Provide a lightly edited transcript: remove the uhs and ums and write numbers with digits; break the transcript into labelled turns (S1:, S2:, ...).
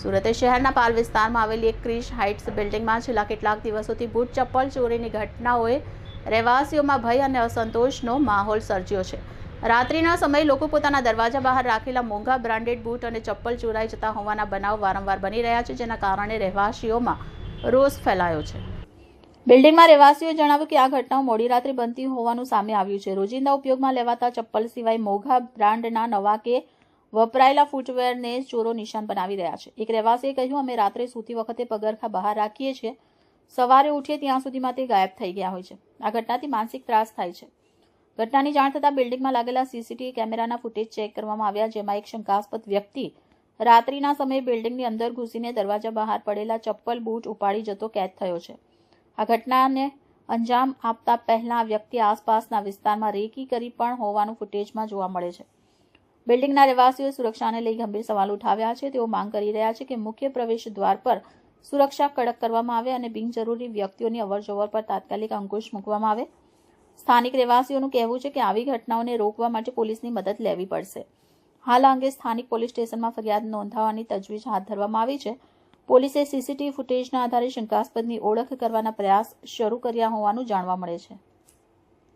S1: સુરત શહેરના પાલ વિસ્તારમાં આવેલી એક ક્રિશ હાઇટ્સ બિલ્ડિંગમાં છેલ્લા કેટલાક દિવસોથી બૂટ ચપ્પલ ચોરીની ઘટનાઓએ રહેવાસીઓમાં ભય અને અસંતોષનો માહોલ સર્જ્યો છે। રાત્રિના સમયે લોકો પોતાના દરવાજા બહાર રાખેલા મોંઘા બ્રાન્ડેડ બૂટ અને ચપ્પલ ચોરાઈ જતા હોવાના બનાવ વારંવાર બની રહ્યા છે, જેના કારણે રહેવાસીઓમાં રોષ ફેલાયો છે। બિલ્ડિંગમાં રહેવાસીઓએ જણાવ્યું કે આ ઘટનાઓ મોડી રાત્રે બનતી હોવાનું સામે આવ્યું છે। રોજિંદા ઉપયોગમાં લેવાતા ચપ્પલ સિવાય મોંઘા બ્રાન્ડના નવા કે વપરાયેલા ફૂટવેરને ચોરો નિશાન બનાવી રહ્યા છે। એક રહેવાસીએ કહ્યું, અમે રાત્રે સૂતી વખતે પગરખા બહાર રાખીએ છીએ, સવારે ઉઠીએ ત્યાં સુધીમાં તે ગાયબ થઈ ગયા હોય છે। આ ઘટનાથી માનસિક ત્રાસ થાય છે। ઘટનાની જાણ થતાં બિલ્ડિંગમાં લાગેલા સીસીટીવી કેમેરાના ફૂટેજ ચેક કરવામાં આવ્યા, જેમાં એક શંકાસ્પદ વ્યક્તિ રાત્રિના સમયે બિલ્ડિંગની અંદર ઘૂસીને દરવાજા બહાર પડેલા ચપ્પલ બૂટ ઉપાડી જતો કેદ થયો છે। આ ઘટનાને અંજામ આપતા પહેલા આ વ્યક્તિ આસપાસના વિસ્તારમાં રેકી કરી પણ હોવાનું ફૂટેજમાં જોવા મળે છે। બિલ્ડિંગના રહેવાસીઓએ સુરક્ષાને લઈ ગંભીર સવાલ ઉઠાવ્યા છે। તેઓ માંગ કરી રહ્યા છે કે મુખ્ય પ્રવેશ દ્વાર પર સુરક્ષા કડક કરવામાં આવે અને બિનજરૂરી વ્યક્તિઓની અવરજવર પર તાત્કાલિક અંકુશ મૂકવામાં આવે। સ્થાનિક રહેવાસીઓનું કહેવું છે કે આવી ઘટનાઓને રોકવા માટે પોલીસની મદદ લેવી પડશે। હાલ આ અંગે સ્થાનિક પોલીસ સ્ટેશનમાં ફરિયાદ નોંધાવવાની તજવીજ હાથ ધરવામાં આવી છે। પોલીસે સીસીટીવી ફૂટેજના આધારે શંકાસ્પદની ઓળખ કરવાના પ્રયાસ શરૂ કર્યા હોવાનું જાણવા મળે છે।